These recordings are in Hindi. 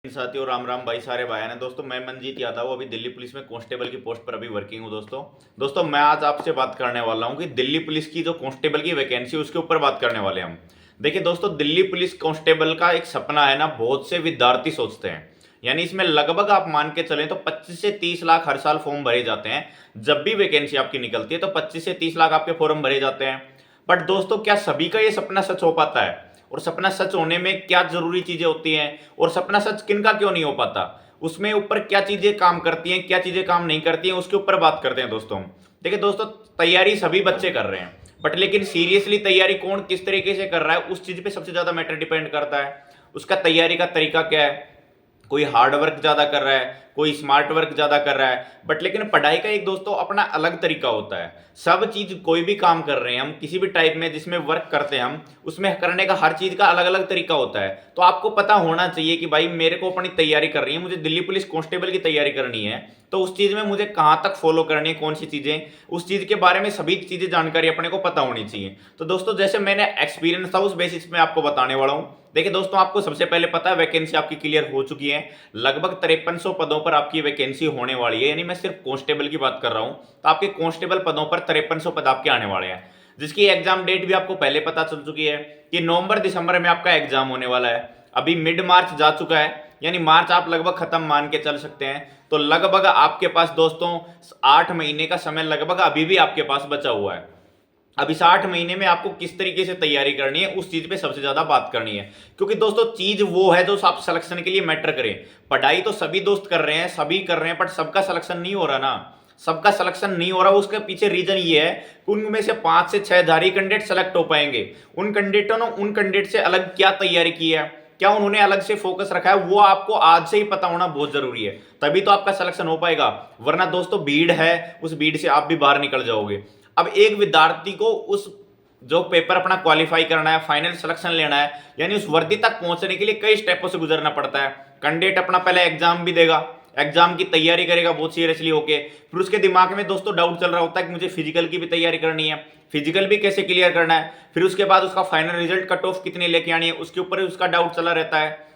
साथियों, राम राम भाई, सारे भाई ने। दोस्तों मैं मनजीत यादव अभी दिल्ली पुलिस में कांस्टेबल की पोस्ट पर अभी वर्किंग हूँ। दोस्तों मैं आज आपसे बात करने वाला हूँ कि दिल्ली पुलिस की जो कांस्टेबल की वैकेंसी उसके ऊपर बात करने वाले हैं हम। देखिए दोस्तों, दिल्ली पुलिस कांस्टेबल का एक सपना है ना, बहुत से विद्यार्थी सोचते हैं। यानी इसमें लगभग आप मान के चलें तो 25 से 30 लाख हर साल फॉर्म भरे जाते हैं। जब भी वैकेंसी आपकी निकलती है तो 25 से 30 लाख आपके फॉर्म भरे जाते हैं। बट दोस्तों, क्या सभी का ये सपना सच हो पाता है? और सपना सच होने में क्या जरूरी चीजें होती हैं, और सपना सच किनका क्यों नहीं हो पाता, उसमें ऊपर क्या चीजें काम करती हैं, क्या चीजें काम नहीं करती हैं, उसके ऊपर बात करते हैं दोस्तों। देखिए दोस्तों, तैयारी सभी बच्चे कर रहे हैं, बट लेकिन सीरियसली तैयारी कौन किस तरीके से कर रहा है, उस चीज पे सबसे ज्यादा मैटर डिपेंड करता है। उसका तैयारी का तरीका क्या है। कोई हार्ड वर्क ज्यादा कर रहा है, कोई स्मार्ट वर्क ज्यादा कर रहा है, बट लेकिन पढ़ाई का एक दोस्तों अपना अलग तरीका होता है। सब चीज कोई भी काम कर रहे हैं हम, किसी भी टाइप में जिसमें वर्क करते हैं हम, उसमें करने का हर चीज का अलग अलग तरीका होता है। तो आपको पता होना चाहिए कि भाई मेरे को अपनी तैयारी कर रही है, मुझे दिल्ली पुलिस कांस्टेबल की तैयारी करनी है, तो उस चीज में मुझे कहां तक फॉलो करनी है, कौन सी चीजें, उस चीज के बारे में सभी चीजें जानकारी अपने को पता होनी चाहिए। तो दोस्तों, जैसे मैंने एक्सपीरियंस था उस बेसिस में आपको बताने वाला हूं। देखिए दोस्तों, आपको सबसे पहले पता है वैकेंसी आपकी क्लियर हो चुकी है। लगभग 5300 पदों पर आपकी वैकेंसी होने वाली है। यानी मैं सिर्फ कांस्टेबल की बात कर रहा हूं, तो आपके कांस्टेबल पदों पर 5300 पद आपके आने वाले हैं, जिसकी एग्जाम डेट भी आपको पहले पता चल चुकी है कि नवंबर दिसंबर में आपका एग्जाम होने वाला है। अभी मिड मार्च जा चुका है, यानी मार्च आप लगभग खत्म मान के चल सकते हैं। तो लगभग आपके पास दोस्तों 8 महीने का समय लगभग अभी भी आपके पास बचा हुआ है। अब इस 8 महीने में आपको किस तरीके से तैयारी करनी है, उस चीज पे सबसे ज्यादा बात करनी है। क्योंकि दोस्तों, चीज वो है जो आप सिलेक्शन के लिए मैटर करें। पढ़ाई तो सभी दोस्त कर रहे हैं, सभी कर रहे हैं, बट सबका सिलेक्शन नहीं हो रहा ना। सबका सिलेक्शन नहीं हो रहा, उसके पीछे रीजन ये है कि उनमें से 5 से 6 धारी कैंडिडेट सेलेक्ट हो पाएंगे। उन कैंडिडेटों ने उन कैंडिडेट से अलग क्या तैयारी की है, क्या उन्होंने अलग से फोकस रखा है, वो आपको आज से ही पता होना बहुत जरूरी है। तभी तो आपका सिलेक्शन हो पाएगा। वरना दोस्तों, भीड़ है, उस भीड़ से आप भी बाहर निकल जाओगे। अब एक विद्यार्थी को उस जो पेपर अपना क्वालिफाई करना है, फाइनल सिलेक्शन लेना है, यानी उस वर्दी तक पहुंचने के लिए कई स्टेपों से गुजरना पड़ता है। कैंडिडेट अपना पहले एग्जाम भी देगा, एग्जाम की तैयारी करेगा बहुत सीरियसली होके। फिर उसके दिमाग में दोस्तों डाउट चल रहा होता है कि मुझे फिजिकल की भी तैयारी करनी है, फिजिकल भी कैसे क्लियर करना है। फिर उसके बाद उसका फाइनल रिजल्ट कट ऑफ कितनी लेके आनी है, उसके ऊपर उसका डाउट चला रहता है।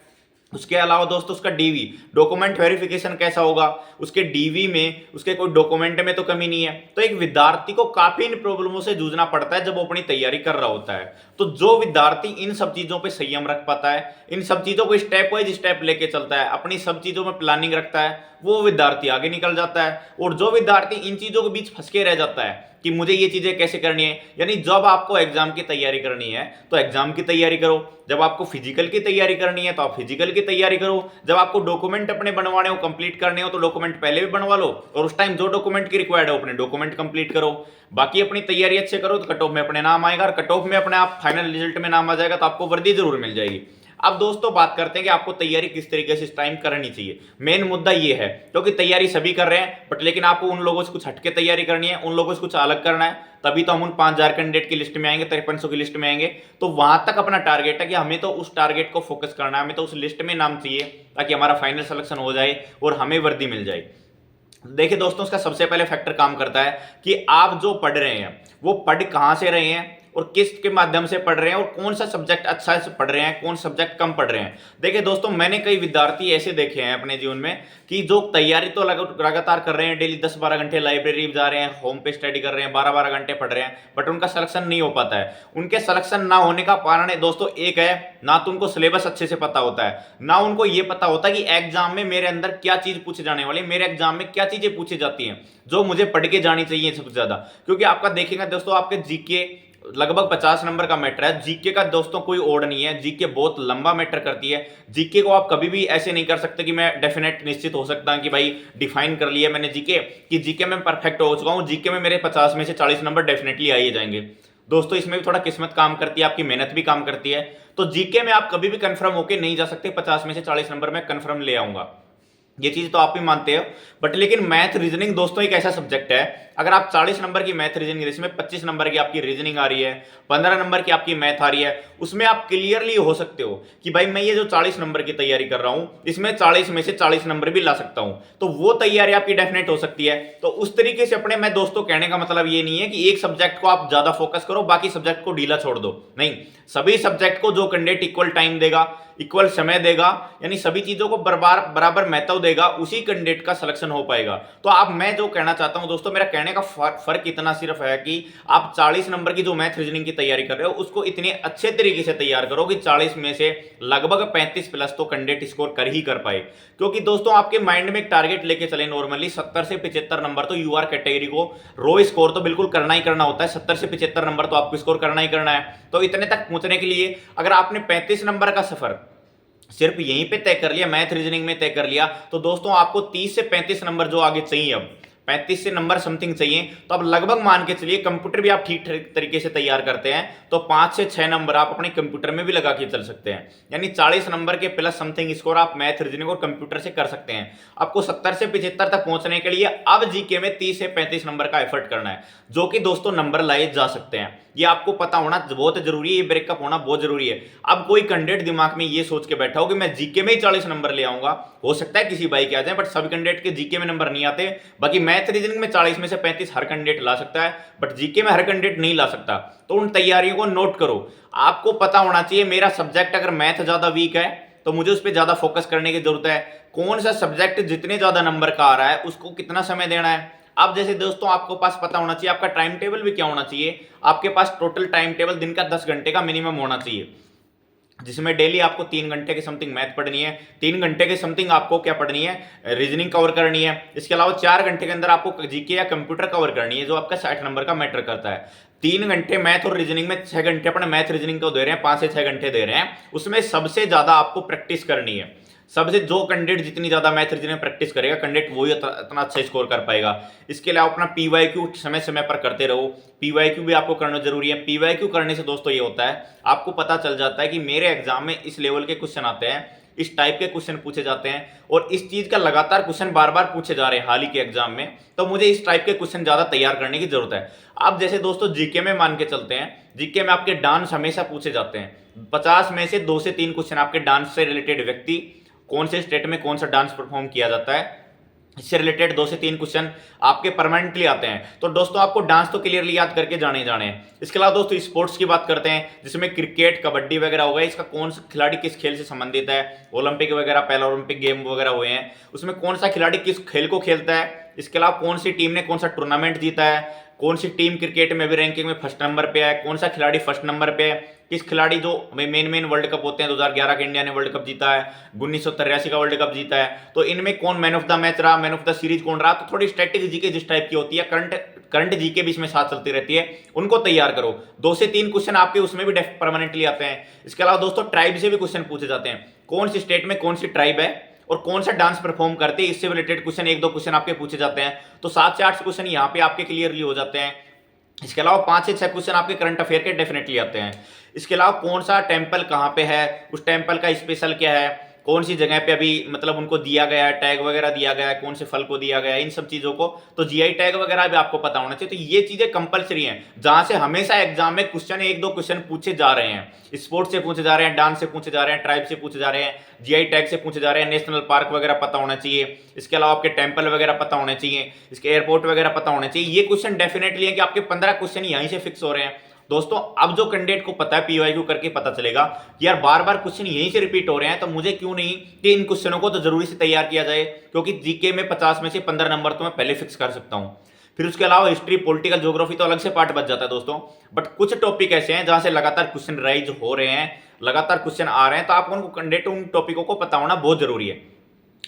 उसके अलावा दोस्तों, उसका डीवी डॉक्यूमेंट वेरिफिकेशन कैसा होगा, उसके डीवी में उसके कोई डॉक्यूमेंट में तो कमी नहीं है। तो एक विद्यार्थी को काफी इन प्रॉब्लमों से जूझना पड़ता है जब वो अपनी तैयारी कर रहा होता है। तो जो विद्यार्थी इन सब चीजों पे संयम रख पाता है, इन सब चीजों को स्टेप वाइज स्टेप लेके चलता है, अपनी सब चीजों में प्लानिंग रखता है, वो विद्यार्थी आगे निकल जाता है। और जो विद्यार्थी इन चीजों के बीच फंस के रह जाता है कि मुझे ये चीजें कैसे करनी है, यानी जब आपको एग्जाम की तैयारी करनी है तो एग्जाम की तैयारी करो, जब आपको फिजिकल की तैयारी करनी है तो आप फिजिकल की तैयारी करो, जब आपको डॉक्यूमेंट अपने बनवाने हो, कंप्लीट करने हो, तो डॉक्यूमेंट पहले भी बनवा लो, और उस टाइम जो डॉक्यूमेंट की रिक्वायर्ड है अपने डॉक्यूमेंट कंप्लीट करो। बाकी अपनी तैयारी अच्छे करो तो कट ऑफ में अपने नाम आएगा, और कट ऑफ में अपने आप फाइनल रिजल्ट में नाम आ जाएगा तो आपको वर्दी जरूर मिल जाएगी। अब दोस्तों बात करते हैं कि आपको तैयारी किस तरीके से इस टाइम करनी चाहिए। मेन मुद्दा ये है, क्योंकि तैयारी सभी कर रहे हैं, बट लेकिन आपको उन लोगों से कुछ हटके तैयारी करनी है, उन लोगों से कुछ अलग करना है, तभी तो हम उन 5000 कैंडिडेट की लिस्ट में आएंगे, 5300 की लिस्ट में आएंगे। तो वहां तक अपना टारगेट है कि हमें तो उस टारगेट को फोकस करना है, हमें तो उस लिस्ट में नाम चाहिए ताकि हमारा फाइनल सिलेक्शन हो जाए और हमें वर्दी मिल जाए। देखिए दोस्तों, उसका सबसे पहले फैक्टर काम करता है कि आप जो पढ़ रहे हैं वो पढ़ कहां से रहे हैं, और किस के माध्यम से पढ़ रहे हैं, और कौन सा सब्जेक्ट अच्छा से पढ़ रहे हैं, कौन सब्जेक्ट कम पढ़ रहे हैं। देखिए दोस्तों, मैंने कई विद्यार्थी ऐसे देखे हैं अपने जीवन में कि जो तैयारी तो लगातार कर रहे हैं, डेली 10-12 घंटे लाइब्रेरी जा रहे हैं, होम पे स्टडी कर रहे हैं, 12-12 घंटे पढ़ रहे हैं, बट उनका सिलेक्शन नहीं हो पाता है। उनके सिलेक्शन ना होने का कारण है दोस्तों, एक है ना तो उनको सिलेबस अच्छे से पता होता है, ना उनको ये पता होता है कि एग्जाम में मेरे अंदर क्या चीज पूछे जाने वाली, मेरे एग्जाम में क्या चीजें पूछी जाती हैं जो मुझे पढ़ के जानी चाहिए सबसे ज्यादा। क्योंकि आपका देखेंगे दोस्तों, आपके जीके लगभग 50 नंबर का मैटर है। जीके का दोस्तों कोई ओड नहीं है, जीके बहुत लंबा मैटर करती है। जीके को आप कभी भी ऐसे नहीं कर सकते कि मैं डेफिनेट निश्चित हो सकता हूं कि भाई डिफाइन कर लिया मैंने जीके कि जीके में परफेक्ट हो चुका हूं, जीके में मेरे 50 में से 40 नंबर डेफिनेटली आ ही जाएंगे। दोस्तों, इसमें भी थोड़ा किस्मत काम करती है, आपकी मेहनत भी काम करती है। तो जीके में आप कभी भी कंफर्म होकर नहीं जा सकते 50 में से 40 नंबर में कंफर्म ले आऊंगा, ये चीज तो आप भी मानते हो। बट लेकिन मैथ रीजनिंग दोस्तों एक ऐसा सब्जेक्ट है अगर आप 40 नंबर की मैथ रीजनिंग, जिसमें 25 नंबर की आपकी रीजनिंग आ रही है, 15 नंबर की आपकी मैथ आ रही है, उसमें आप क्लियरली हो सकते हो कि भाई मैं ये जो 40 नंबर की तैयारी कर रहा हूं, इसमें 40 में से 40 नंबर भी ला सकता हूं, तो वो तैयारी आपकी डेफिनेट हो सकती है। तो उस तरीके से अपने, मैं दोस्तों कहने का मतलब ये नहीं है कि एक सब्जेक्ट को आप ज्यादा फोकस करो, बाकी सब्जेक्ट को ढीला छोड़ दो, नहीं, सभी सब्जेक्ट को जो कैंडिडेट इक्वल टाइम देगा, इक्वल समय देगा, यानी सभी चीजों को बराबर महत्व देगा, उसी कैंडिडेट का सिलेक्शन हो पाएगा। तो आप, मैं जो कहना चाहता हूं दोस्तों, मेरा कहने का फर्क इतना सिर्फ है कि आप 40 नंबर की जो मैथ रीजनिंग की तैयारी कर रहे हो उसको इतने अच्छे तरीके से तैयार करो कि 40 में से लगभग 35 प्लस तो कैंडिडेट स्कोर कर ही कर पाए। क्योंकि दोस्तों आपके माइंड में एक टारगेट लेके चले, नॉर्मली 70 से 75 नंबर तो यूआर कैटेगरी को रो स्कोर तो बिल्कुल करना ही करना होता है, 70 से 75 नंबर तो आपको स्कोर करना ही करना है। तो इतने तक पहुंचने के लिए अगर आपने 35 नंबर का सफर सिर्फ यहीं पे तय कर लिया, मैथ रीजनिंग में तय कर लिया, तो दोस्तों आपको 30 से 35 नंबर जो आगे चाहिए, अब 35 से नंबर समथिंग चाहिए, तो अब लगभग मान के चलिए कंप्यूटर भी आप ठीक तरीके से तैयार करते हैं तो 5 से 6 नंबर आप अपने कंप्यूटर में भी लगा के चल सकते हैं, यानी 40 नंबर के प्लस समथिंग स्कोर आप मैथ रीजनिंग और कंप्यूटर से कर सकते हैं। आपको 70 से 75 तक पहुंचने के लिए अब जीके में 30 से 35 नंबर का एफर्ट करना है, जो कि दोस्तों नंबर लाए जा सकते हैं। ये आपको पता होना बहुत जरूरी है, ये ब्रेकअप होना बहुत जरूरी है। अब कोई कैंडिडेट दिमाग में ये सोच के बैठा हो कि मैं जीके में ही 40 नंबर ले आऊंगा, हो सकता है किसी भाई के आ जाए, बट सब कैंडिडेट के जीके में नंबर नहीं आते। बाकी मैथ रीजनिंग में 40 में से 35 हर कैंडिडेट ला सकता है, बट जीके में हर कैंडिडेट नहीं ला सकता। तो उन तैयारियों को नोट करो। आपको पता होना चाहिए मेरा सब्जेक्ट अगर मैथ ज्यादा वीक है तो मुझे उस पर ज्यादा फोकस करने की जरूरत है, कौन सा सब्जेक्ट जितने ज्यादा नंबर का आ रहा है उसको कितना समय देना है। अब जैसे दोस्तों आपको पास पता होना चाहिए आपका टाइम टेबल भी क्या होना चाहिए, आपके पास टोटल टाइम टेबल दिन का 10 घंटे का मिनिमम होना चाहिए, जिसमें डेली आपको 3 घंटे के समथिंग मैथ पढ़नी है, 3 घंटे के समथिंग आपको क्या पढ़नी है, रीजनिंग कवर करनी है। इसके अलावा 4 घंटे के अंदर आपको जीके या कंप्यूटर कवर करनी है, जो आपका 60 नंबर का मैटर करता है। 3 घंटे मैथ और रीजनिंग में 6 घंटे अपने मैथ रीजनिंग को दे रहे हैं, 5 से 6 घंटे दे रहे हैं, उसमें सबसे ज्यादा आपको प्रैक्टिस करनी है। सबसे जो कैंडिडेट जितनी ज्यादा मैथ रीजनिंग प्रैक्टिस करेगा कैंडिडेट वही इतना अच्छा स्कोर कर पाएगा। इसके अलावा अपना पीवाईक्यू समय समय पर करते रहो, पीवाईक्यू भी आपको करना जरूरी है। पीवाईक्यू करने से दोस्तों ये होता है आपको पता चल जाता है कि मेरे एग्जाम में इस लेवल के क्वेश्चन आते हैं, इस टाइप के क्वेश्चन पूछे जाते हैं और इस चीज का लगातार क्वेश्चन बार बार पूछे जा रहे हैं हाल ही के एग्जाम में, तो मुझे इस टाइप के क्वेश्चन ज्यादा तैयार करने की जरूरत है। आप जैसे दोस्तों जीके में मान के चलते हैं, जीके में आपके डांस हमेशा पूछे जाते हैं, 50 में से 2 से 3 क्वेश्चन आपके डांस से रिलेटेड, व्यक्ति कौन से स्टेट में कौन सा डांस परफॉर्म किया जाता है, इससे रिलेटेड 2 से 3 क्वेश्चन आपके परमानेंटली आते हैं। तो दोस्तों आपको डांस तो क्लियरली याद करके जाने जाने हैं। इसके अलावा दोस्तों स्पोर्ट्स की बात करते हैं, जिसमें क्रिकेट, कबड्डी वगैरह हो गए, इसका कौन सा खिलाड़ी किस खेल से संबंधित है, ओलंपिक वगैरह, पैरा ओलंपिक गेम वगैरह हुए हैं, उसमें कौन सा खिलाड़ी किस खेल को खेलता है। इसके अलावा कौन सी टीम ने कौन सा टूर्नामेंट जीता है, कौन सी टीम क्रिकेट में भी रैंकिंग में फर्स्ट नंबर पे है, कौन सा खिलाड़ी फर्स्ट नंबर पे है, किस खिलाड़ी जो मेन वर्ल्ड कप होते हैं, 2011 का इंडिया ने वर्ल्ड कप जीता है, 1983 का वर्ल्ड कप जीता है, तो इनमें कौन मैन ऑफ द मैच रहा, मैन ऑफ द सीरीज कौन रहा। तो थोड़ी स्ट्रेटेजी जीके जिस टाइप की होती है, करंट जीके भी इसमें साथ चलती रहती है, उनको तैयार करो। 2 से 3 क्वेश्चन आपके उसमें भी परमानेंटली आते हैं। इसके अलावा दोस्तों ट्राइब से भी क्वेश्चन पूछे जाते हैं, कौन सी स्टेट में कौन सी ट्राइब है और कौन सा डांस परफॉर्म करते हैं, इससे रिलेटेड क्वेश्चन 1-2 क्वेश्चन आपके पूछे जाते हैं। तो 7 से 8 क्वेश्चन यहाँ पे आपके क्लियरली हो जाते हैं। इसके अलावा 5 से 6 क्वेश्चन आपके करंट अफेयर के डेफिनेटली आते हैं। इसके अलावा कौन सा टेंपल कहाँ पे है, उस टेंपल का स्पेशल क्या है, कौन सी जगह पे अभी मतलब उनको दिया गया है, टैग वगैरह दिया गया है, कौन से फल को दिया गया है, इन सब चीजों को तो जीआई टैग वगैरह भी आपको पता होना चाहिए। तो ये चीजें कंपलसरी हैं, जहां से हमेशा एग्जाम में क्वेश्चन 1-2 क्वेश्चन पूछे जा रहे हैं, स्पोर्ट्स से पूछे जा रहे हैं, डांस से पूछे जा रहे हैं, ट्राइब से पूछे जा रहे हैं, जीआई टैग से पूछे जा रहे हैं, नेशनल पार्क वगैरह पता होना चाहिए। इसके अलावा आपके टेंपल वगैरह पता होने चाहिए, इसके एयरपोर्ट वगैरह पता होने चाहिए। ये क्वेश्चन डेफिनेटली है कि आपके 15 क्वेश्चन यहीं से फिक्स हो रहे हैं। दोस्तों अब जो कैंडिडेट को पता है पीवाईक्यू करके पता चलेगा कि यार बार बार क्वेश्चन यहीं से रिपीट हो रहे हैं, तो मुझे क्यों नहीं कि इन क्वेश्चनों को तो जरूरी से तैयार किया जाए, क्योंकि जीके में 50 में से 15 नंबर तो मैं पहले फिक्स कर सकता हूं। फिर उसके अलावा हिस्ट्री, पॉलिटिकल, ज्योग्राफी तो अलग से पार्ट बच जाता है दोस्तों, बट कुछ टॉपिक ऐसे हैं जहां से लगातार क्वेश्चन राइज हो रहे हैं, लगातार क्वेश्चन आ रहे हैं, तो आपको उनको कैंडिडेट उन टॉपिकों को पता होना बहुत जरूरी है।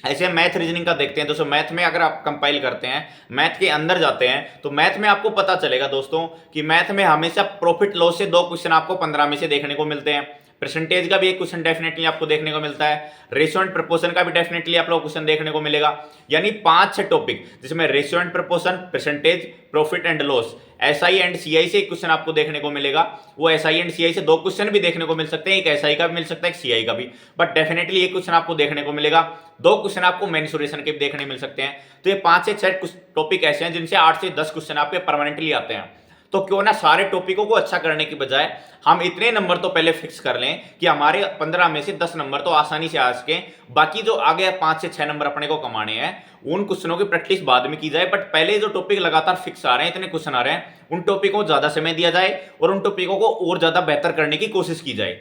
ऐसे मैथ रीजनिंग का देखते हैं दोस्तों, मैथ में अगर आप कंपाइल करते हैं, मैथ के अंदर जाते हैं, तो मैथ में आपको पता चलेगा दोस्तों कि मैथ में हमेशा प्रॉफिट लॉस से 2 क्वेश्चन आपको 15 में से देखने को मिलते हैं। परसेंटेज का भी एक क्वेश्चन डेफिनेटली आपको देखने को मिलता है, रेशियो एंड प्रपोर्शन का भी डेफिनेटली आप लोग क्वेश्चन देखने को मिलेगा। यानी 5-6 टॉपिक जिसमें ratio and proportion, percentage, profit and loss, SI and CI से एक क्वेश्चन आपको देखने को मिलेगा। वो एसआई एंड सीआई से 2 क्वेश्चन भी देखने को मिल सकते हैं, एक एसआई का भी मिल सकता है, एक सीआई का भी, बट डेफिनेटली एक क्वेश्चन आपको देखने को मिलेगा। 2 क्वेश्चन आपको मेंसुरेशन के भी देखने मिल सकते हैं। तो ये 5 से 6 टॉपिक ऐसे हैं जिनसे 8 से 10 क्वेश्चन आपके परमानेंटली आते हैं। तो क्यों ना सारे टॉपिकों को अच्छा करने की बजाय हम इतने नंबर तो पहले फिक्स कर लें कि हमारे 15 में से 10 नंबर तो आसानी से आ सके, बाकी जो आगे 5 से 6 नंबर अपने को कमाने हैं उन क्वेश्चनों की प्रैक्टिस बाद में की जाए। बट पहले जो टॉपिक लगातार फिक्स आ रहे हैं, इतने क्वेश्चन आ रहे हैं, उन टॉपिकों को ज्यादा समय दिया जाए और उन टॉपिकों को और ज्यादा बेहतर करने की कोशिश की जाए।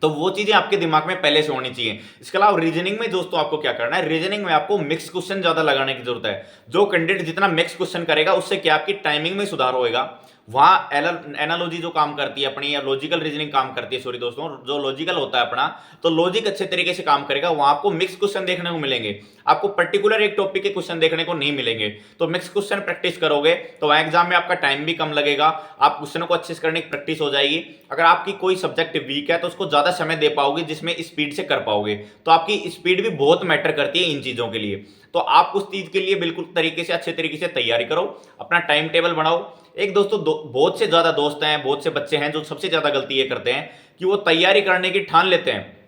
तो वो चीजें आपके दिमाग में पहले से होनी चाहिए। इसके अलावा रीजनिंग में दोस्तों आपको क्या करना है, रीजनिंग में आपको मिक्स क्वेश्चन ज्यादा लगाने की जरूरत है। जो कैंडिडेट जितना मिक्स क्वेश्चन करेगा उससे क्या आपकी टाइमिंग में सुधार होएगा। वहां एनालॉजी जो काम करती है अपनी, या लॉजिकल रीजनिंग काम करती है, सॉरी दोस्तों, जो लॉजिकल होता है अपना, तो लॉजिक अच्छे तरीके से काम करेगा। वहां आपको मिक्स क्वेश्चन देखने को मिलेंगे, आपको पर्टिकुलर एक टॉपिक के क्वेश्चन देखने को नहीं मिलेंगे। तो मिक्स क्वेश्चन प्रैक्टिस करोगे तो वहां एग्जाम में आपका टाइम भी कम लगेगा, आप क्वेश्चनों को अच्छे से करने की प्रैक्टिस हो जाएगी। अगर आपकी कोई सब्जेक्ट वीक है तो उसको ज्यादा समय दे पाओगे जिसमें स्पीड से कर पाओगे। तो आपकी स्पीड भी बहुत मैटर करती है इन चीजों के लिए। तो आप उस चीज के लिए बिल्कुल तरीके से, अच्छे तरीके से तैयारी करो, अपना टाइम टेबल बनाओ। एक दोस्तों बहुत से ज्यादा दोस्त हैं, बहुत से बच्चे हैं जो सबसे ज्यादा गलती ये करते हैं कि वो तैयारी करने की ठान लेते हैं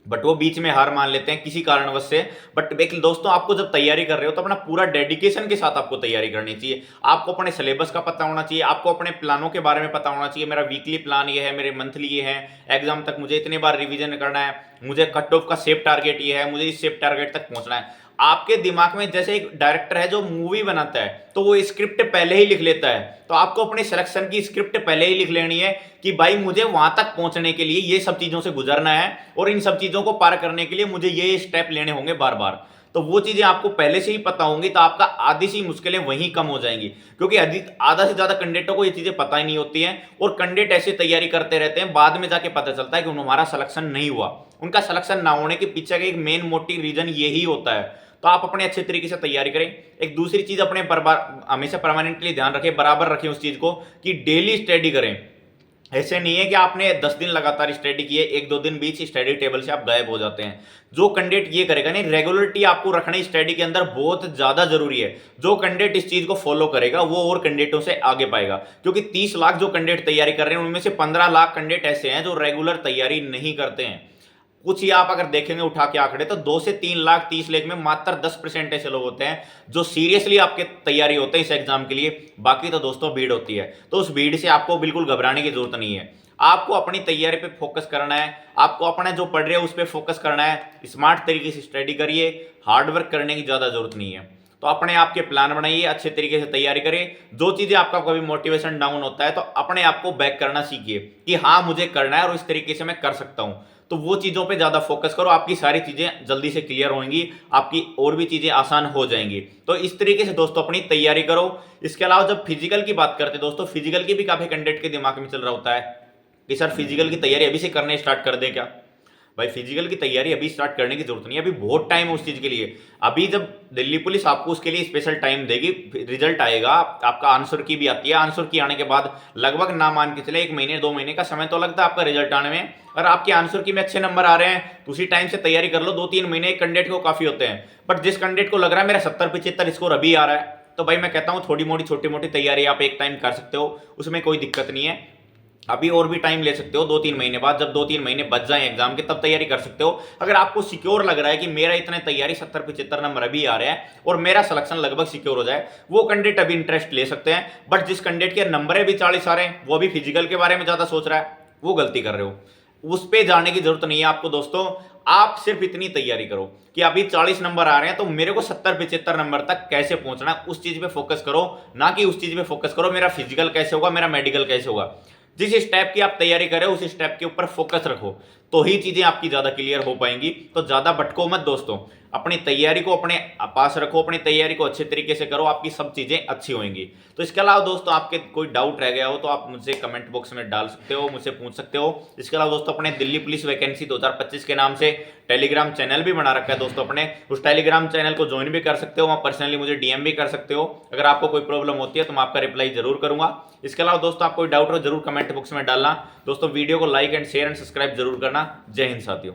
बट वो बीच में हार मान लेते हैं किसी कारणवश से। बट एक दोस्तों, आपको जब तैयारी कर रहे हो तो अपना पूरा डेडिकेशन के साथ आपको तैयारी करनी चाहिए। आपको अपने सिलेबस का पता होना चाहिए, आपको अपने प्लानों के बारे में पता होना चाहिए। मेरा वीकली प्लान ये है, मेरे मंथली ये है, एग्जाम तक मुझे इतने बार रिवीजन करना है, मुझे कट ऑफ का सेफ टारगेट ये है, मुझे इस सेफ टारगेट तक पहुंचना है। आपके दिमाग में जैसे एक डायरेक्टर है जो मूवी बनाता है तो वो स्क्रिप्ट पहले ही लिख लेता है, तो आपको अपने सिलेक्शन की स्क्रिप्ट पहले ही लिख लेनी है कि भाई मुझे वहां तक पहुंचने के लिए ये सब चीजों से गुजरना है और इन सब चीजों को पार करने के लिए मुझे ये स्टेप लेने होंगे बार बार। तो वो चीजें आपको पहले से ही पता होंगी तो आपका आधी सी मुश्किलें वहीं कम हो जाएंगी, क्योंकि आधा से ज्यादा कैंडिडेटों को ये चीजें पता ही नहीं होती हैं और कैंडिडेट ऐसे तैयारी करते रहते हैं, बाद में जाके पता चलता है कि हमारा सिलेक्शन नहीं हुआ। उनका सिलेक्शन ना होने के पीछे का एक मेन मोटिव रीजन यही होता है। तो आप अपने अच्छे तरीके से तैयारी करें। एक दूसरी चीज अपने हमेशा परमानेंटली ध्यान रखें, बराबर रखें उस चीज को कि डेली स्टडी करें। ऐसे नहीं है कि आपने 10 दिन लगातार स्टडी किए, 1-2 दिन बीच स्टडी टेबल से आप गायब हो जाते हैं। जो कैंडिडेट ये करेगा, नहीं, रेगुलरिटी आपको रखना स्टडी के अंदर बहुत ज्यादा जरूरी है। जो कैंडिडेट इस चीज को फॉलो करेगा वो और कैंडिडेटों से आगे पाएगा, क्योंकि 30 लाख जो कैंडिडेट तैयारी कर रहे हैं उनमें से 15 लाख कैंडिडेट ऐसे हैं जो रेगुलर तैयारी नहीं करते हैं। कुछ ही आप अगर देखेंगे उठा के आंकड़े तो 2 से 3 लाख 30 लाख में मात्र 10% ऐसे लोग होते हैं जो सीरियसली आपके तैयारी होते हैं इस एग्जाम के लिए। बाकी तो दोस्तों भीड़ होती है, तो उस भीड़ से आपको बिल्कुल घबराने की जरूरत नहीं है। आपको अपनी तैयारी पे फोकस करना है, आपको अपना जो पढ़ रहे हो उस पर फोकस करना है। स्मार्ट तरीके से स्टडी करिए, हार्डवर्क करने की ज्यादा जरूरत नहीं है। तो अपने आप के प्लान बनाइए, अच्छे तरीके से तैयारी करिए। जो चीजें आपका कभी मोटिवेशन डाउन होता है तो अपने आप को बैक करना सीखिए कि हाँ मुझे करना है और इस तरीके से मैं कर सकता हूं। तो वो चीजों पे ज्यादा फोकस करो, आपकी सारी चीजें जल्दी से क्लियर होंगी, आपकी और भी चीजें आसान हो जाएंगी। तो इस तरीके से दोस्तों अपनी तैयारी करो। इसके अलावा जब फिजिकल की बात करते हैं दोस्तों, फिजिकल की भी काफी कैंडिडेट के दिमाग में चल रहा होता है कि सर फिजिकल की तैयारी अभी से करने स्टार्ट कर दें क्या। भाई फिजिकल की तैयारी अभी स्टार्ट करने की जरूरत नहीं है, अभी बहुत टाइम है उस चीज के लिए। अभी जब दिल्ली पुलिस आपको उसके लिए स्पेशल टाइम देगी, रिजल्ट आएगा, आपका आंसर की भी आती है, आंसर की आने के बाद लगभग ना मान के चले 1 महीने 2 महीने का समय तो लगता है आपका रिजल्ट आने में। अगर आपके आंसर की में अच्छे नंबर आ रहे हैं तो उसी टाइम से तैयारी कर लो। 2-3 महीने एक कैंडिडेट को काफी होते हैं, बट जिस कैंडिडेट को लग रहा है मेरा 70-75 स्कोर अभी आ रहा है, तो भाई मैं कहता हूँ थोड़ी मोटी छोटी मोटी तैयारी आप एक टाइम कर सकते हो, उसमें कोई दिक्कत नहीं है। अभी और भी टाइम ले सकते हो, 2-3 महीने बाद, जब 2-3 महीने बच जाए एग्जाम के तब तैयारी कर सकते हो। अगर आपको सिक्योर लग रहा है कि मेरा इतने तैयारी 70-75 नंबर अभी आ रहे हैं और मेरा सिलेक्शन लगभग सिक्योर हो जाए, वो कैंडिडेट अभी इंटरेस्ट ले सकते हैं। बट जिस कैंडिडेट के नंबर भी 40 आ रहे हैं वो अभी फिजिकल के बारे में ज्यादा सोच रहा है, वो गलती कर रहे हो। उस पे जाने की जरूरत नहीं है आपको दोस्तों। आप सिर्फ इतनी तैयारी करो कि अभी 40 नंबर आ रहे हैं तो मेरे को 70-75 नंबर तक कैसे पहुंचना है, उस चीज पे फोकस करो, ना कि उस चीज पे फोकस करो मेरा फिजिकल कैसे होगा, मेरा मेडिकल कैसे होगा। जिस स्टेप की आप तैयारी करें उस स्टेप के ऊपर फोकस रखो, तो ही चीजें आपकी ज्यादा क्लियर हो पाएंगी। तो ज्यादा भटको मत दोस्तों, अपनी तैयारी को अपने पास रखो, अपनी तैयारी को अच्छे तरीके से करो, आपकी सब चीजें अच्छी होंगी। तो इसके अलावा दोस्तों आपके कोई डाउट रह गया हो तो आप मुझसे कमेंट बॉक्स में डाल सकते हो, मुझसे पूछ सकते हो। इसके अलावा दोस्तों अपने दिल्ली पुलिस वैकेंसी 2025 के नाम से टेलीग्राम चैनल भी बना रखा है दोस्तों अपने, उस टेलीग्राम चैनल को ज्वाइन भी कर सकते हो, वहां पर्सनली मुझे डीएम भी कर सकते हो। अगर आपको कोई प्रॉब्लम होती है तो मैं आपका रिप्लाई जरूर करूंगा। इसके अलावा दोस्तों आप कोई डाउट हो जरूर कमेंट बॉक्स में डालना। दोस्तों वीडियो को like and share and subscribe जरूर करना। जय हिंद साथियों।